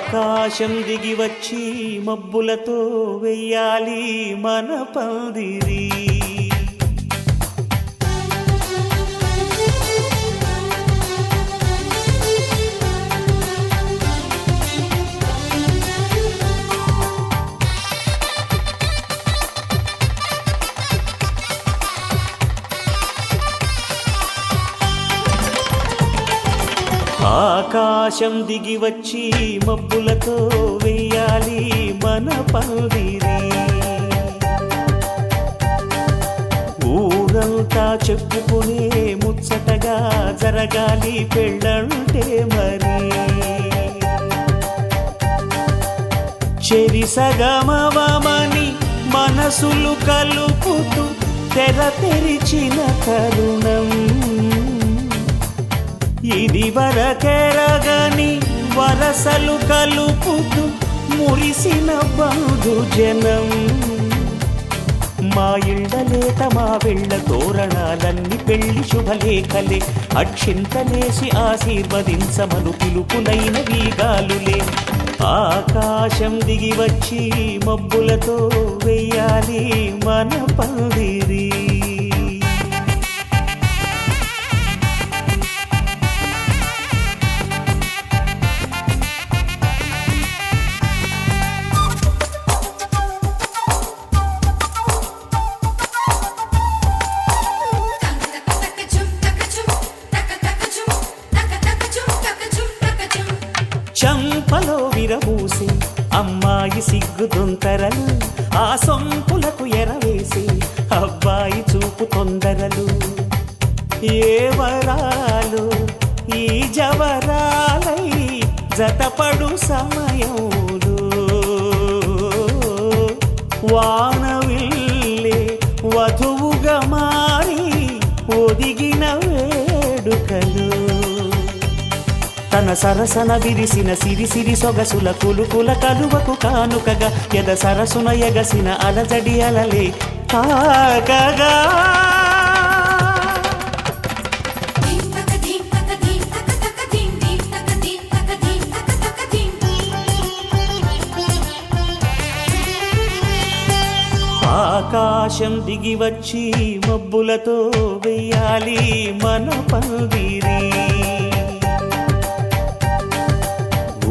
ఆకాశం దిగి వచ్చి మబ్బులతో వెయ్యాలి మన పందిరి. ఆకాశం దిగి వచ్చి మబ్బులతో వెయ్యాలి మన పందిరి. ఊరంతా చెప్పుకునే ముచ్చటగా జరగాలి పెళ్ళంటే మరి. చెరిసగమవమని మనసులు కలుపుతూ తెర తెరిచిన తరుణం ఇది వరకెరగని వరసలు కలుపుతూ మురిసిన బంధుజనం. మా ఇళ్ళలేత మా వెళ్ళ తోరణాలన్నీ పెళ్లి శుభలేఖలే. అక్షింతలేసి ఆశీర్వదించమను పిలుపులైన వీగాలులే. ఆకాశం దిగి వచ్చి మబ్బులతో వెయ్యాలి మన పందిరి. చంపలో విరబూసి అమ్మాయి సిగ్గు దొంతరలు, ఆ సొంపులకు ఎరవేసి అబ్బాయి చూపు తొందరలు. ఏ వరాలు ఈ జవరాలై జతపడు సమయంలో వానవిల్లే వధువుగా మారి ఒదిగిన వేడుకలు. తన సరసన విరిసిన సిరిసిరి సొగసుల కులుకుల కలువకు కానుకగా ఎద సరసున ఎగసిన అలజడి అలలే కాకగా. ఆకాశం దిగి వచ్చి మబ్బులతో వెయ్యాలి మన పందిరి.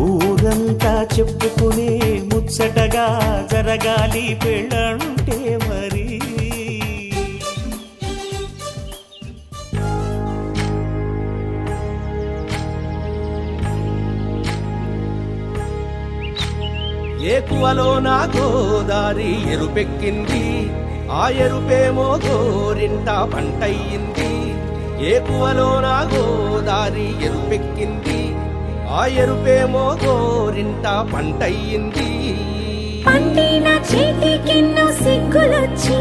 ఊరంతా చెప్పుకునే ముచ్చటగా జరగాలి పెళ్ళంటే మరి. ఏకువలో నా గోదారి ఎరుపెక్కింది, ఆ ఎరుపేమో గోరింట పంటయ్యింది. ఏకువలో నా గోదారి ఎరుపెక్కింది, ఆ ఎరుపేమో గోరింట పంటయ్యింది. పండిన చేతికెన్నో సిగ్గులొచ్చి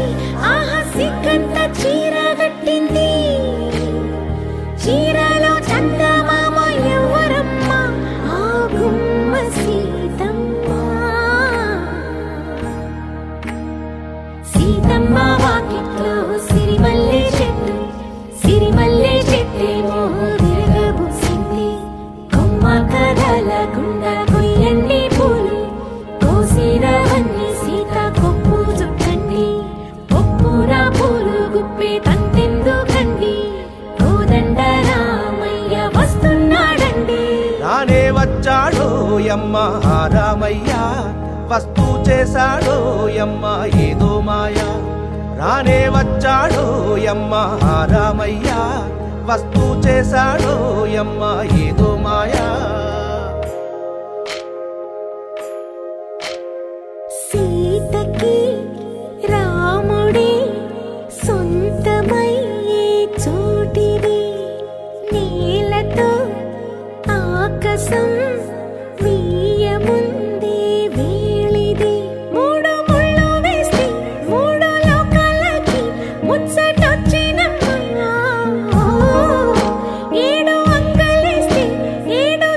ఆహా సిగ్గంత చీరగట్టింది. చీరలో చందమామ ఎవరమ్మ, ఆ గుమ్మ సీతమ్మ. సీతమ్మ వాకిట్లో సిరిమల్లె చెట్టు, సిరిమల్లె చెట్టేమో తిరగబూసింది. కొమ్మ కదలకుండా కొయ్యండి పూలు, కోసిరవన్నీ సీత కొప్పు చుట్టండి. పొప్పున పూలు గుప్పే తంతెందుకండి, కోదండ రామయ్య వస్తున్నాడండి. రానే వచ్చాడో యమ్మ రామయ్య, వస్తూ చేశాడో యమ్మ ఏదో మాయ. రానే వచ్చాడో యమ్మ రామయ్య, వస్తూ చేశాడో యమ్మ ఏదో మాయా. సీతకి రాముడే సొంతమయ్యే చోటిది, నీలతో ఆకాశం వీయముందే వేళిది. మూడు ముళ్ళు వేస్తే మూడు లోకాలకి ముచ్చటొచ్చినమ్మా. ఏడు అంగలేస్తే ఏడు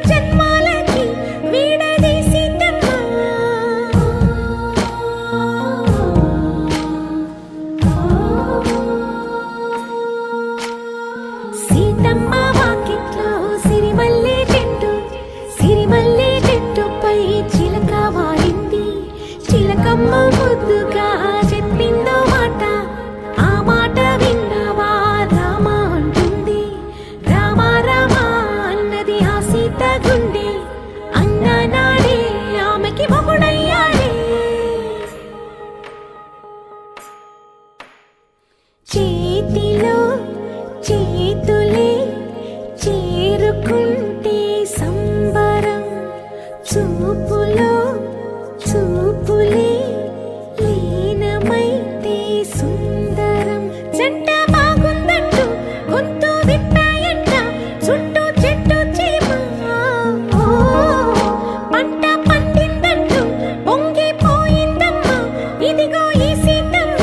చేతిలో చేతులే చేరుకుంటే సంబరం చూపులో చూపులే లీనమైతే సుందరం జంట బాగుందంటూ గొంతు విప్పాయంట చుట్టూ చెట్టు చీమ ఓ, పంట పండిందంటూ పొంగిపోయిందమ్మా ఇదిగో ఈ సీతమ్మ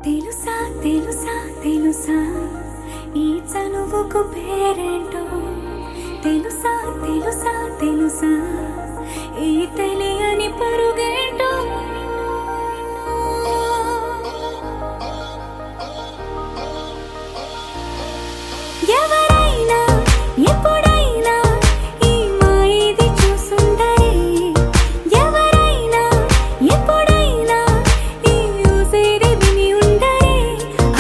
తెలుసా తెలుసా తెలుసా ఈ చనువుకు పేరేంటో తెలుసా తెలుసా తెలుసా ఈ తెలియని పరుగేంటో ఎవరైనా ఎప్పుడైనా ఈ మాయది చూసుండరే ఎవరైనా ఎప్పుడైనా ఈ ఊసేది విని ఉండరే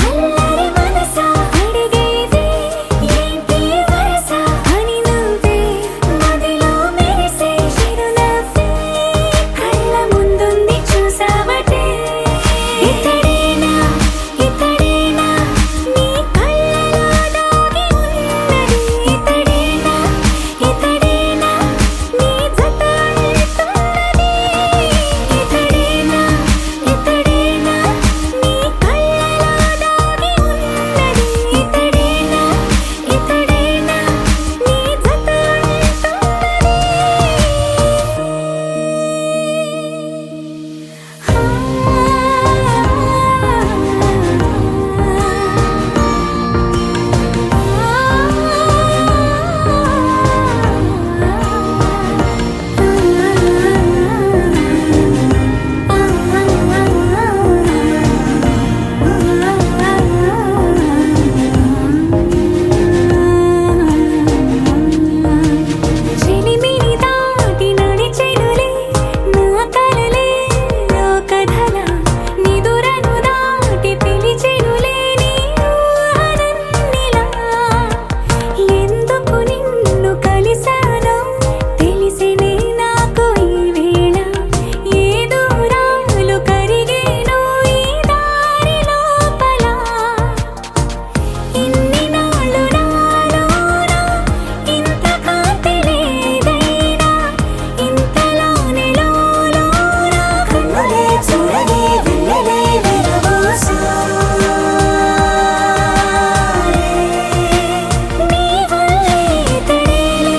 అల్లరి మనసా అడిగేది ఏంటి వరస అని నువ్వే మదిలో మెరిసే చిరునవ్వే కళ్ళ ముందుంది చూసావటే ఇతడేనా ఇతడేనా నీ కళ్ళలో దాగి ఉన్నది ఇతడేనా ఇతడేనా నీ జత అంటున్నది ఇతడేనా ఇతడేనా నీ కళ్ళలో దాగి ఉన్నది ఇతడేనా ఇతడేనా నీ జత చెలిమిని దాటి నడిచెనులే నా కలలే లోకధల నిదురను దాటి పిలిచెనులే నీ ఊహలన్నిలా ఎందుకు నిన్ను కలిసానో తెలిసినే నాకు ఈ వేళ ఏ దూరాలు కరిగేనో ఈ దారి లోపల ఇన్ని నాళ్ళు నాలోన ఇంత కాంతి లేదైనా ఇంతలోనే లోలోన కన్నులే చూడని వెన్నెలే విరబోసాయే నీ వల్లే ఇతడేలే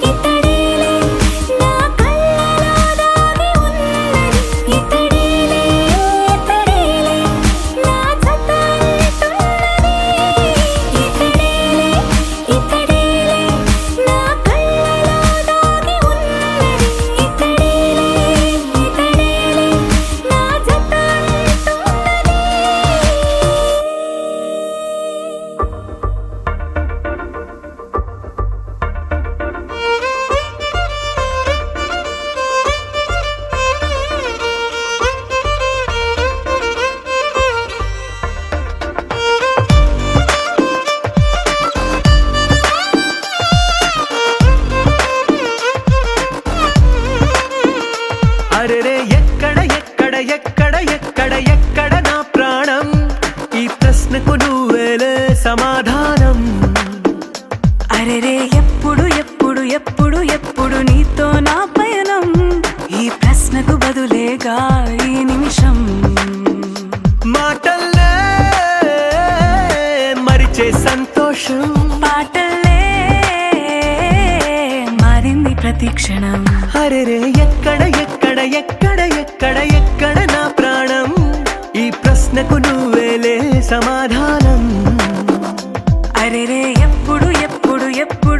ఇతడేలే నా కళ్ళలో దాగి ఉన్నది ఇతడేలే ఇతడేలే నా జత అంటున్నది ఇతడేలే ఇతడేలే నా కళ్ళలో దాగి ఉన్నది ఇతడేలే ఇతడేలే నా జత అంటున్నది అరెరే ఎక్కడ ఎక్కడ ఎక్కడ ఎక్కడ ఎక్కడ నా ప్రాణం ఈ ప్రశ్నకు నువ్వేలే సమాధానం అరెరే ఎప్పుడు ఎప్పుడు ఎప్పుడు ఎప్పుడు నీతో నా పయనం ఈ ప్రశ్నకు బదులేగా ఈ నిమిషం మాటల్లే మరిచే సంతోషం పాటలే మారింది ప్రతి క్షణం అరెరే ఎక్కడ ఎక్కడ ఎక్కడ ఎక్కడ ఎక్కడ నా ప్రాణం ఈ ప్రశ్నకు నువ్వేలే సమాధానం అరెరే ఎప్పుడు ఎప్పుడు ఎప్పుడు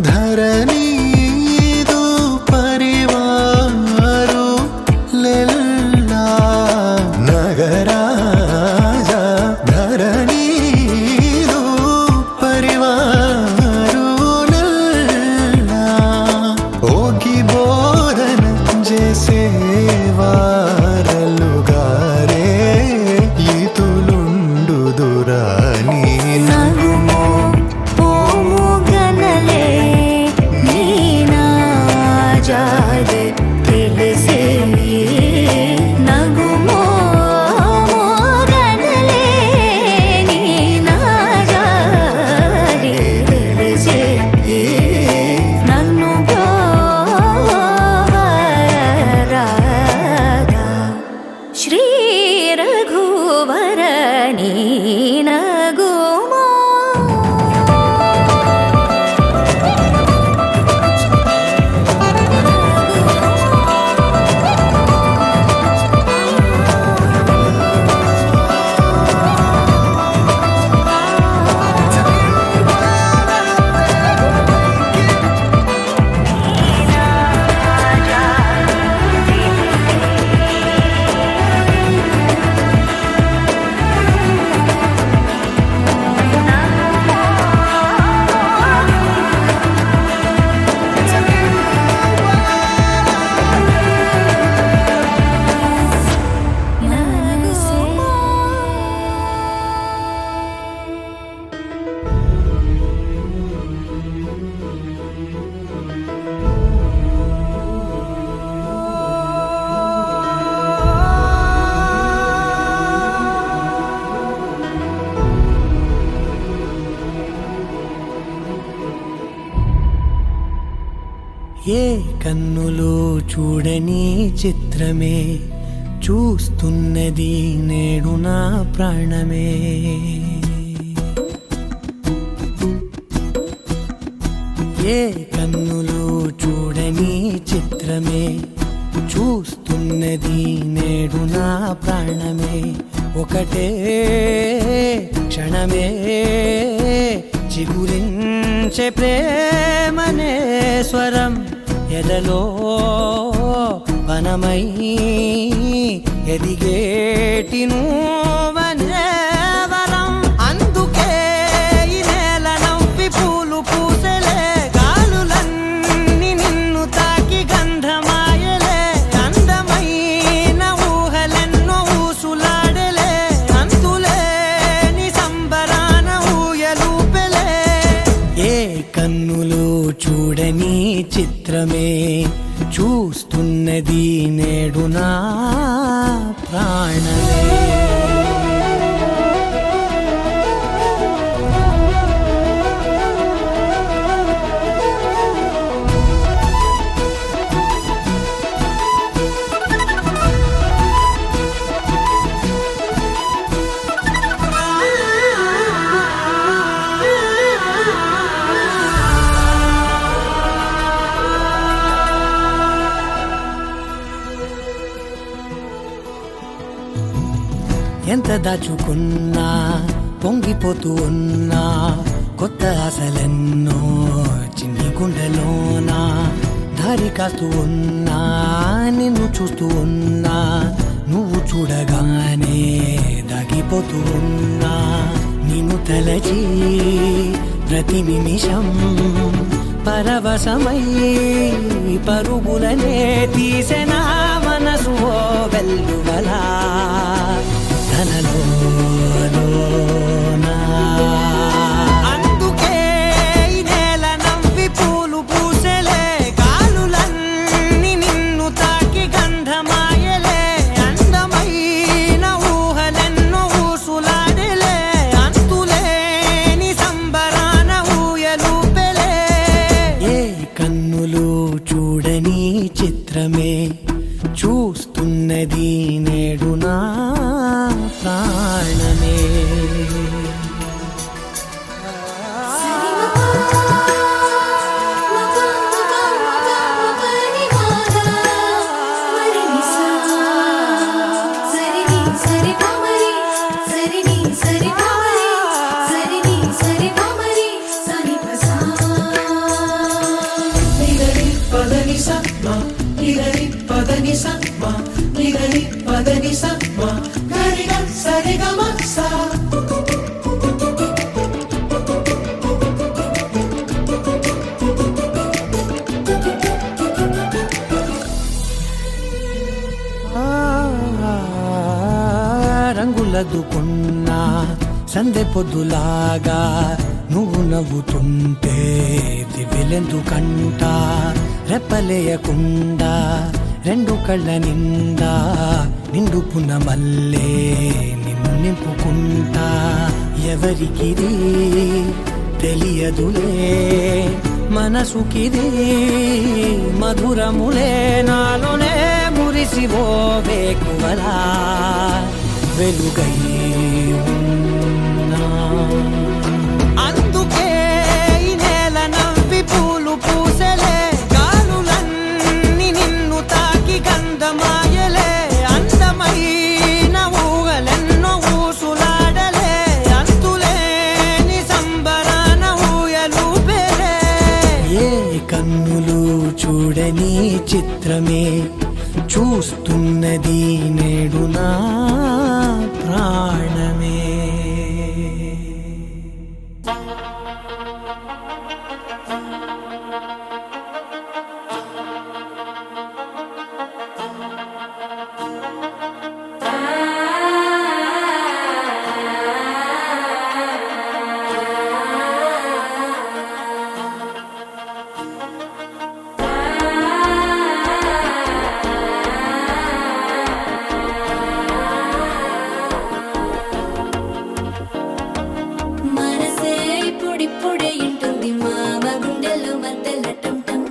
ಧರಣಿದು ಪರಿವಾರು ಲೆಲ್ಲ ನಗರಾಜ ಧರಣಿದು ಪರಿವಾರು ಲೆಲ್ಲ ಹೋಗಿ ಬೋರನ ಜೇಸೇವಾರಲುಗಾರೆ ಈತುಲುಂಡು ದುರಾನಿ నగుమో పోముగనలే నీనాజాదే తెలిసే నగుమో మోగనలే నీనాజాదే తెలిసే నన్ను గోవరాగా శ్రీ రఘువర నీనగుమో ఏ కన్నులో చూడని చిత్రమే చూస్తున్నది నేడు నా ప్రాణమే ఏ కన్నులో చూడని చిత్రమే చూస్తున్నది నేడు నా ప్రాణమే ఒకటే క్షణమే చిగురించే ప్రేమనే స్వరం ఎదలో వనమై ఎదిగేటి నువ్వనే వరం అందుకే ఈ నేల నవ్వి పూలు పూసెలే గాలులన్నీ నిన్ను తాకి గంధమాయలే అందమైన ఊహలెన్నో ఊసులాడలే అంతులేని సంబరాన ఊయలూపెలే ఏ కన్నులో చూడని చిత్రమే చూస్తున్నది నేడు నా ప్రాణమే ఎంత దాచుకున్నా పొంగిపోతూ ఉన్నా కొత్త ఆశలెన్నో చిన్ని గుండెలోనా దారి కాస్తూ ఉన్నా నిన్ను చూస్తూ ఉన్నా నువ్వు చూడగానే దాగిపోతూ ఉన్నా నిన్ను తలచి ప్రతి నిమిషం పరవశమై పరుగులనే తీసెనా మనసు ఓ వెల్లువలా తనలోనా అందుకే ఈ నేల నవ్వి పూలు పూసెలే గాలులన్నీ నిన్ను తాకి గంధమాయలే అందమైన ఊహలెన్నో ఊసులాడలే అంతులేని సంబరాన ఊయలూపెలే ఏ కన్నులు చూడని చిత్రమే చూస్తున్నది నేడు నా ప్రాణమే సరి పదని స మా గరిగ సరిగ మ స రంగులదుకున్నా సందె పొద్దులాగా నువ్వు నవ్వుతుంటే దివ్యలెందుకంట రెప్పలేయకుండా రెండు కళ్ళ నిండా నిండుకున్న మల్లే నిన్ను నింపుకుంటా ఎవరికిది తెలియదులే మనసుకిది మధురములే నాలోనే మురిసివో వేకువలా వెలుగై ఉన్నా అందుకే ఈ నేల నవ్వి పూలు పూసలే గాలులన్నీ నిన్ను తాకి గంధమాయలే అందమైన ఊగలెన్నో ఊసులాడలే అంతులేని సంబరాన ఊయలూపేలే ఏ కన్నులు చూడని చిత్రమే చూస్తున్నది నేడు నా ప్రాణమే మనసే ఇప్పుడిప్పుడే ఇంటుంది మామ గుండెల్లో మధ్యల టంటం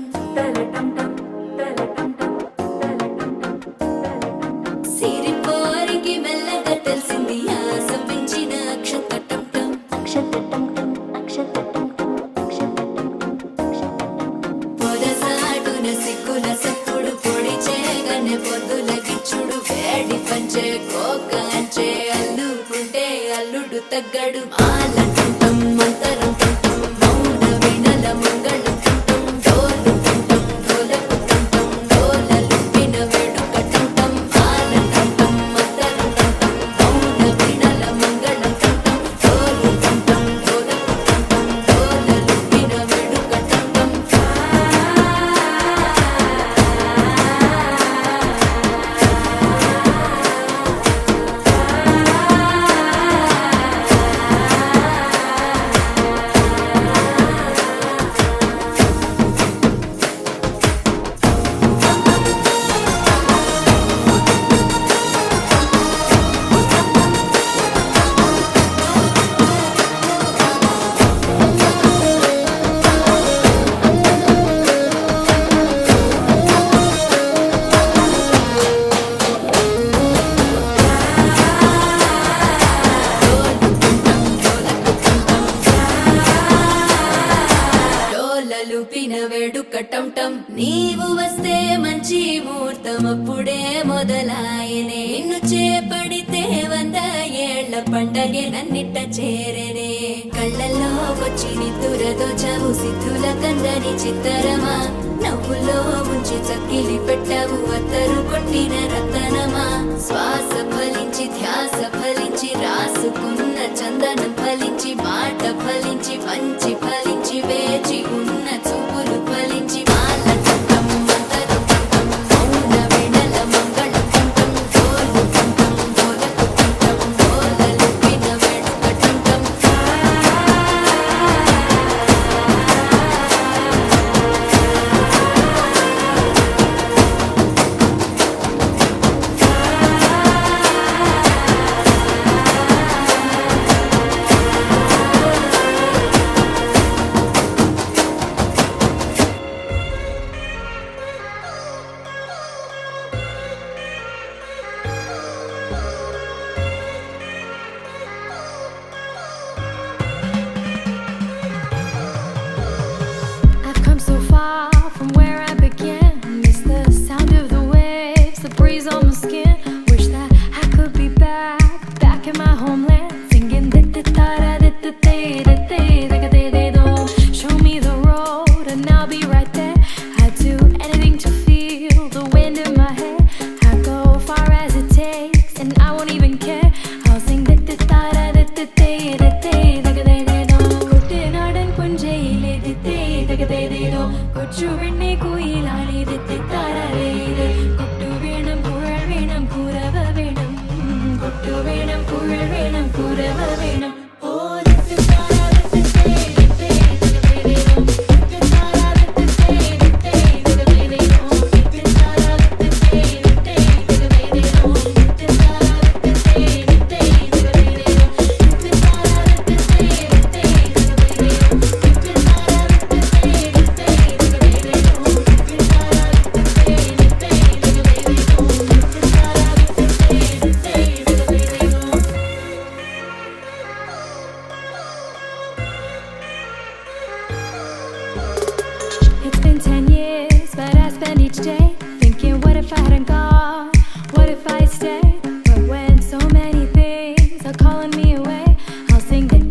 సిరిపోరికి మెల్లగా తెలిసింది ఆశ పెంచిన అక్షత టంటం పొదసాటున సిగ్గుల సప్పుడు పొడి చేయగానే పొద్దుల గిచ్చుడు వేడి పంచే కోక అంచే అల్లుకుంటే అల్లుడు తగ్గడు మాల టంటం మంతరం టంటం మౌన వినల మంగళం టంటం డోలు టంటం డోలకు టంటం డోలలు విన వేడుక టంటం మాల టంటం మంతరం టంటం మౌన వినల మంగళం టంటం డోలు టంటం డోలకు టంటం డోలలు విన వేడుక టంటం డోలలుపిన వేడుక టంటం నీవు వస్తే మంచి ముహూర్తం అప్పుడే మొదలాయనే నిన్ను చేపడితే 100 ఏళ్ల పండగే నన్నిట్ట చేరనే కళ్ళల్లో వచ్చి నిద్దురదో చావు సిద్ధుల కందని చిత్తరమా నవ్వులో ముంచి చక్కిలి పెట్టావు అత్తరు కొట్టిన రతనమా శ్వాస ఫలించి ధ్యాస ఫలించి రాసుకున్న చందనం ఫలించి మాట ఫలించి మంచి ఫలించి వేచి ఉన్న చూపులు ఫలించి మాల టంటం మంతరం టంటం మౌన వినల మంగళం టంటం డోలు టంటం డోలకు టంటం డోలలు విన వేడుక టంటం തികതേതേതോ കൊച്ചു പെണ്ണെ കുയിലാളി തെറ്റിത്താരേത് കൊട്ടു വേണം കുഴൽ വേണം കുരവ വേണം കൊട്ടു വേണം കുഴൽ വേണം കുരവ വേണം ഓ It's been 10 years, but I spend each day thinking, what if I hadn't gone? What if I stayed? But when so many things are calling me away, I'll sing it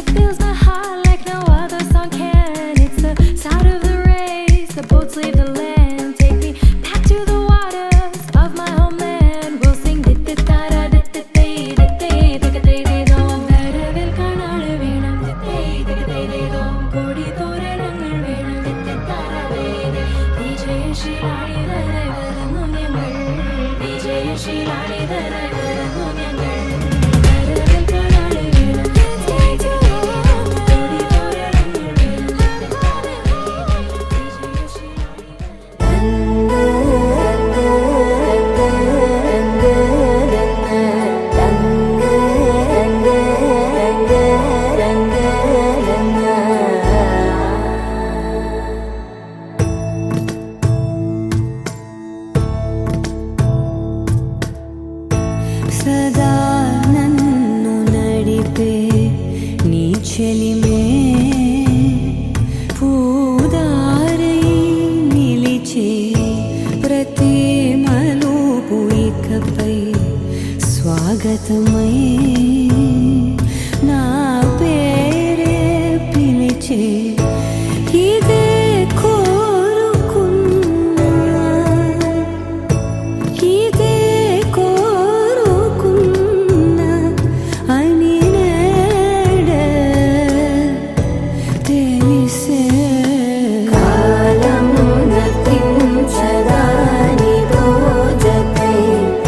fills my heart like no other song can. It's the sound of the race, the boats leave the land. Take me back to the waters of my homeland. We'll sing വരവിൽ കാണാള് വേണം കൊടി തോരണങ്ങൾ വേണം വിജയശീലാളി വരുന്നു ഞങ്ങൾ വിജയശീലാളി വരുന്നു ഞങ്ങൾ വരവിൽ കാണാള് വേണം കൊടി തോരണങ്ങൾ సదా నన్ను నడిపే నీ చెలిమే పూదారై నిలిచే ప్రతి మలుపు ఇకపై స్వాగతమై నా పేరే పిలిచే ఇదే కోరుకున్నా ఇదే కోరుకున్నా అని నేడే తెలిసే కాలం నతించదాని రోజకై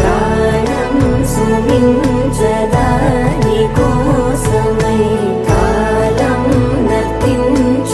ప్రాణం సుమించదాని కోసమై కాలం నతించ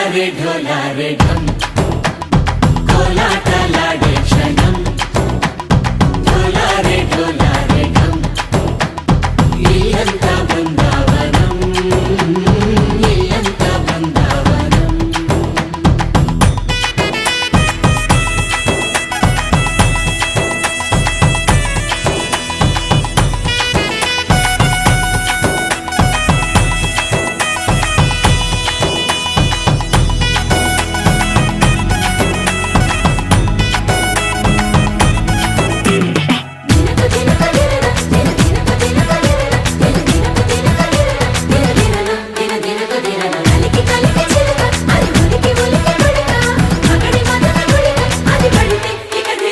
ఢోలారే ఢోలారే ఢం కోలాటలాడే క్షణం ఢోలారే ఢోలారే ఢం ఇల్లంతా బృందావనం ఇల్లంతా బృందావనం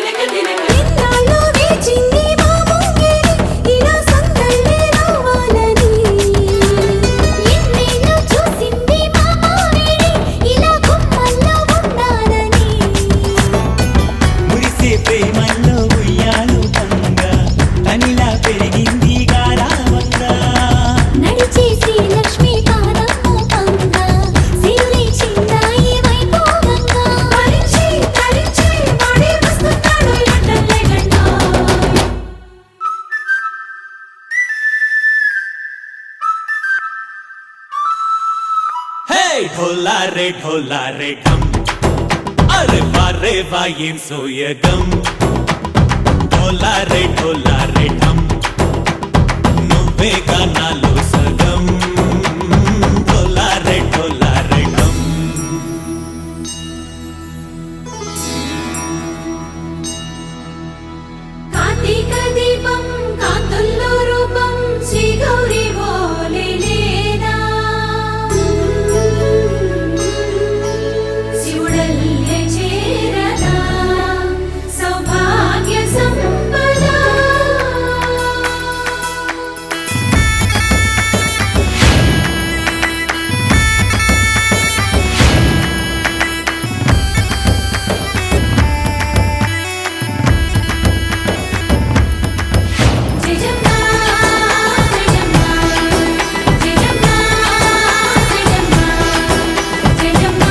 ఇన్నాళ్ళు వేచింది మా ముంగిరి ఇలా సందళ్ళే రావాలని ఎన్నేళ్ళు చూసింది మా మావేడి ఇలా గుమ్మల్లో ఉండాలని మురిసే ప్రేమల్లో ఉయ్యాలు తంగా తనిలా పెరిగింది గారావంగా నడిచే శ్రీలక్ష్మి పాదము పంగా సిరులే చిందాయి వైభోగంగా తరించి తరించి వాడే వస్తున్నాడు ఎట్టలే గంట హే ఢోలారే ఢోలారే ఢం అరే వారే వాయేం సోయగం ఢోలారే ఢోలారే ఢం నువ్వే గానాలో సగం ఢోలారే ఢోలారే ఢం కార్తీక దీపం కాంతుల్లో రూపం శ్రీ గౌరీ బోలే లేదా శివుడల్లే చేరదా సౌభాగ్య సంపద జయజమ్మ జయజమ్మ జయజమ్మ జయజమ్మ జయజమ్మ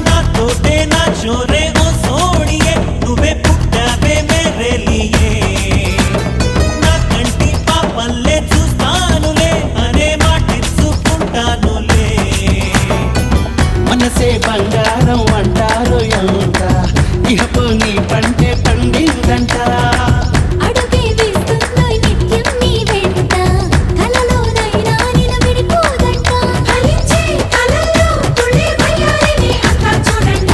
నా తోటే నా చోరే ఓ సోడియే నువ్వే పుట్టావే మేరే లియే నా కంటి పాపల్లే చూస్తానులే అనే మాటిచ్చుకుంటానులే మనసే బంగారం అంటారు ఎంత ఇహపు నీ పంటే పండిందంట అడుగే వేస్తుందో నిత్యం నీ వెంట కలలోనైనా నిలబడిపోదంట ఫలించే కలల్లో తుళ్ళే వయ్యారిని అంతా చూడంట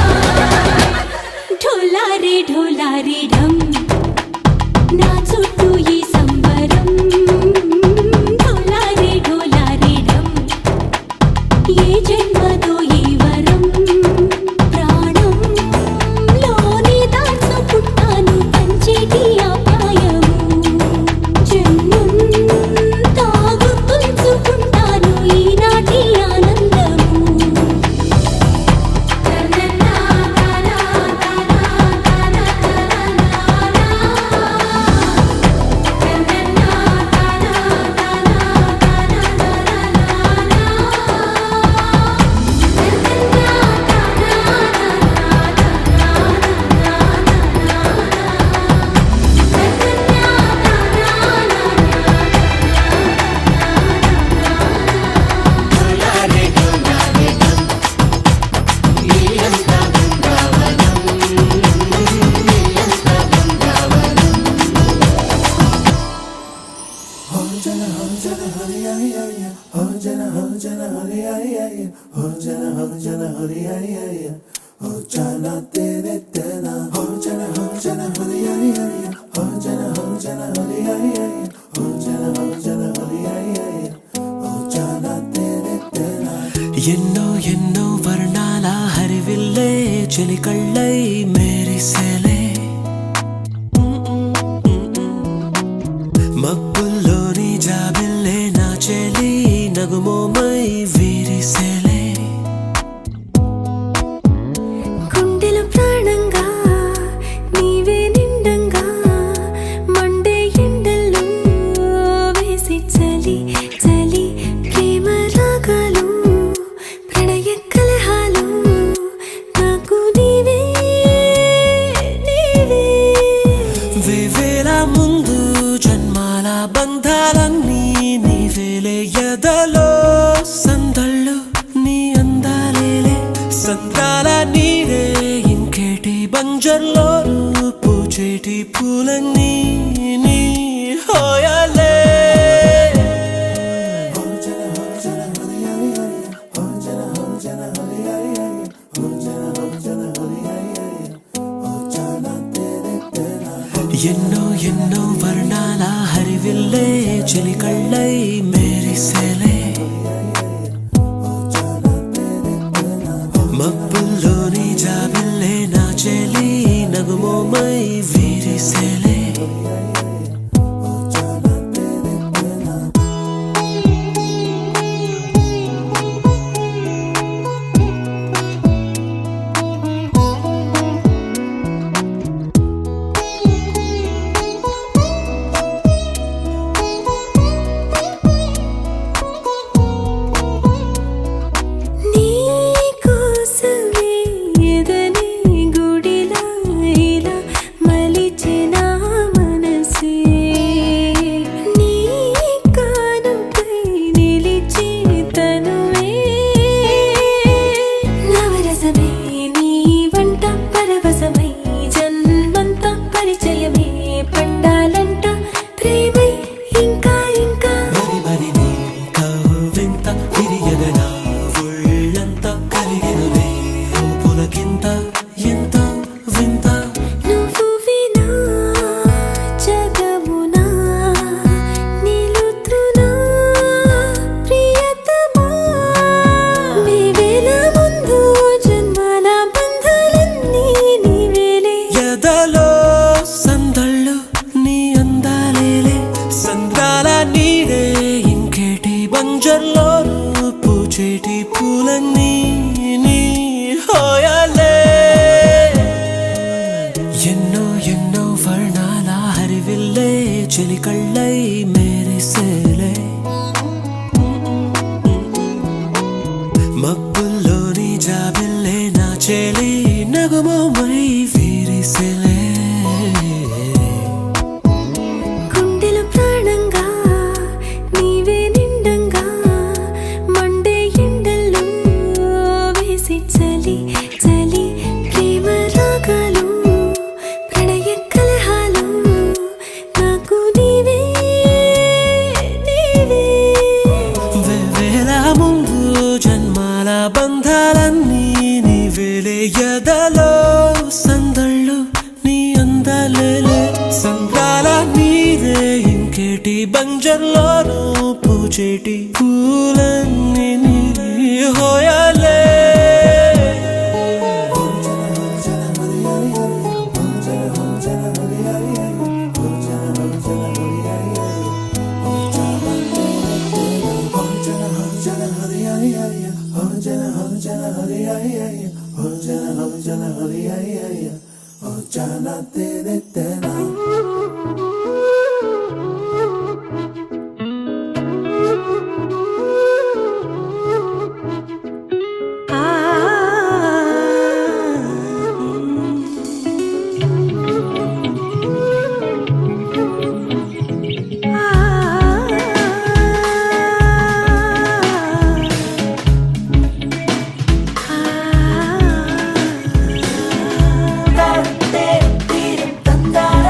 ఢోలారే ఢోలారే ఢం నా చుట్టూ ఈ సంబరం ఢోలారే ఢోలారే ఢం ఏ జన్మదో ఈ వరం ప్రాణం లోనే దాచుకుంటాను పంచేటి ఆప్యాయము జన్మంతా గుర్తుంచుకుంటాను ఈనాటి ఆనందము తననా తనా తనా తనా ఎన్నో ఎన్నో వర్ణాల హరివిల్లే చెలికళ్ళై మేరిసేలే మబ్బుల్లోని జాబిల్లే నా చెలి నగుమోమై వీరిసేలే గుండెలు ప్రాణంగా నీవే నిండంగా మండే ఎండల్లో వేసి బంధాలన్నీ నీవేలే ఎదలో సందళ్ళు నీ అందాలేలే సంద్రాల నీడే ఇంకేటి బంజర్లో పూచేటి పూలన్నీ నీ హోయాలే ఎన్నో ఎన్నో వర్ణాల హరివిల్లే చెలికళ్ళై మేరిసేలే మబ్బుల్లోని జాబిల్లే నా చెలి నగుమోమై వీరిసేలే నీ కోసమే ఎదనే గుడిలా ఇలా మలిచిన మనసే నీ కానుకై నిలిచి తనువే నవరసమే నీ వంట పరవశమై జన్మంత పరిచయమే పండాలంట ప్రేమై ఇంకా ఇంకా మరి మరి నీ కవ్వింత తిరియగనా ఒళ్ళంత కలిగినవే పులకింత ఎంత వింత నువ్వు వినా జగమునా నిలుతునా ప్రియతమా నీవేల ముందు జన్మల బంధాలన్నీ నీవేలే ఎదలో సందళ్ళు నీ అందాలేలే సంద్రాల నీడే ఇంకేటి బంజర్లో పూచేటి పూలన్నీ నీ హోయాలే ఎన్నో ఎన్నో వర్ణాల హరివిల్లే చెలికళ్ళై మేరిసేలే మబ్బుల్లోని జాబిల్లే నా చెలి నగుమోమై వీరిసేలే గుండెలో ప్రాణంగా నీవే నిండంగా మండే ఎండల్లో వేసి చలి చలి ప్రేమ రాగాలు ప్రణయ కలహాలు నాకు నీవే నీవే వేవేల ముందు జన్మాల బంధాలన్నీ నీవేలే ఎదలో సందళ్ళు నీ అందాలేలే సంద్రాల నీదే ఇంకేటి బంజర్లోనూ పూచేటి పూలన్నీ నీ హోయాలే తందార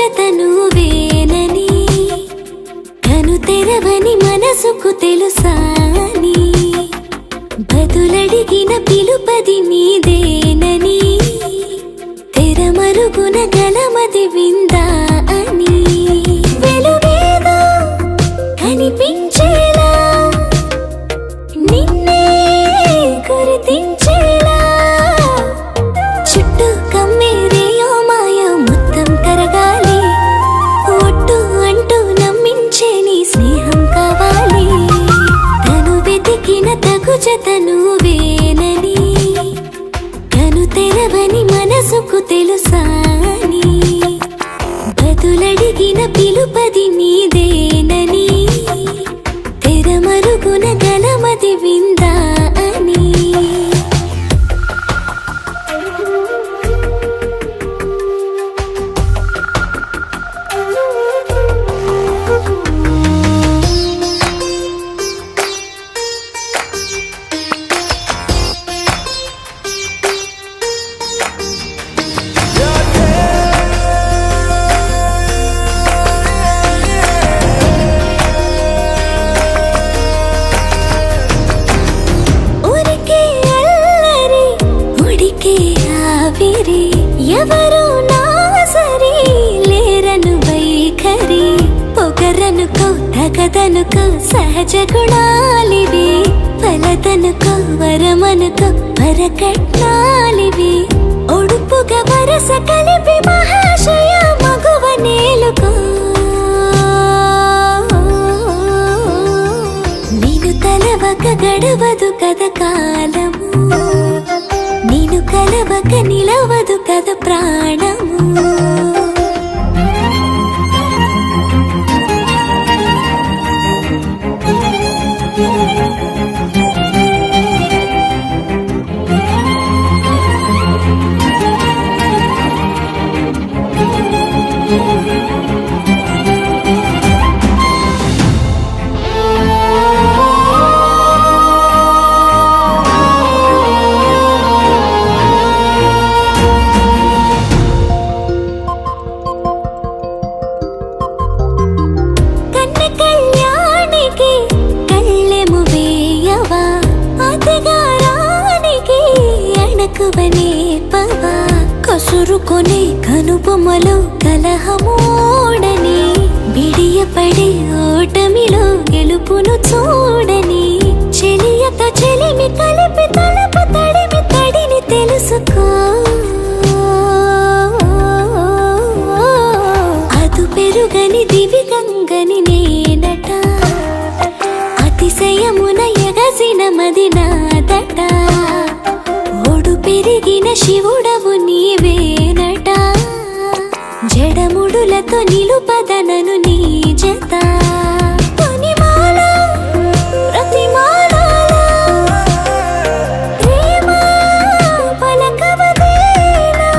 జత నువ్వేనని కను తెరవని మనసుకు తెలుసాని బదులడిగిన పిలుపది నీదేనని తెరమరుగున గలమది విందా అని వెలుగేదో కనిపించేలా నిన్నే గుర్తించేలా చుట్టూ కమ్మేరేయో మాయ మొత్తం కరగాలి ఒట్టు అంటూ నమ్మించే నీ స్నేహం కావాలి తను వెతికిన తగు జత నువ్వేనని కను తెరవని మనసుకు తెలుసాని బదులడిగిన పిలుపది నీదేనని తెరమరుగున గలమది విందా అని ఊరికే అల్లరి ఉడికే ఆవిరి ఎవరు నా సరి లేరను వైఖరి పొగరనుకో తగదనుకో సహజ గుణాలివి ఫలదనుకో వరమనుకో వరకట్నాలివి ఒడుపుగా వరస కలిపి మహాశయ మగువ నేలుకో నేను తలవక గడవదు కథ కాలము నేను కలవక నిలవదు కథ ప్రాణము కన్న కళ్యాణికి కళ్ళెము వేయవా అతిగారానికి అణకువనే పవా కసురుకొనే కనుబొమ్మలో కలహమోడని బిడియపడే ఓటమిలో గెలుపును చూడని చెలియత చెలిమి కలిపి తలపు తడిమి తడిని తెలుసుకో అదు పెరుగని దివి గంగని నేనట అతిశయమున ఎగసిన మది నాదట ఒడు పెరిగిన శివుడవు నీవేనట జడముడులతో నిలుపదనను నీ జత తొనిమాల ప్రతిమాల ప్రేమ పలకవదేనా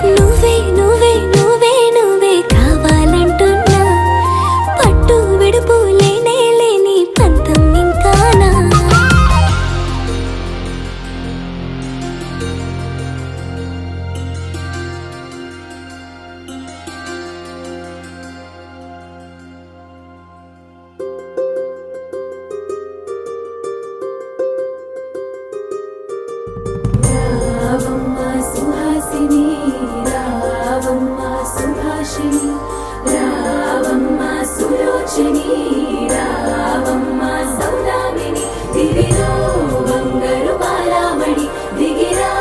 నువ్వే నువ్వే నువ్వే నువ్వే కావాలంటున్నా పట్టు విడుపు లేనే లేని పంతం ఇంకానా రావమ్మ సుహాసిని రావమ్మ సుభాషిణి రావమ్మ సులోచని రావమ్మ సౌదామిని దివిలో బంగారు బాలామణి దిగిరా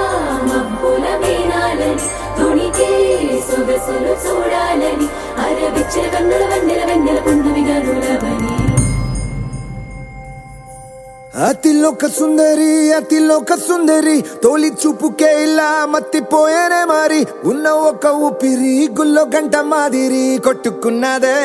మబ్బుల మేనాలని తొణికే సొగసులు చూడాలని అరవిచ్చిన కన్నుల వెన్నెల వెన్నెల పున్నమిగా నులవని అతిలోక సుందరి తోలి చూపుకే ఇలా మత్తిపోయేనే మారి ఉన్న ఒక ఊపిరి గుల్లో గంట మాదిరి కొట్టుకున్నదే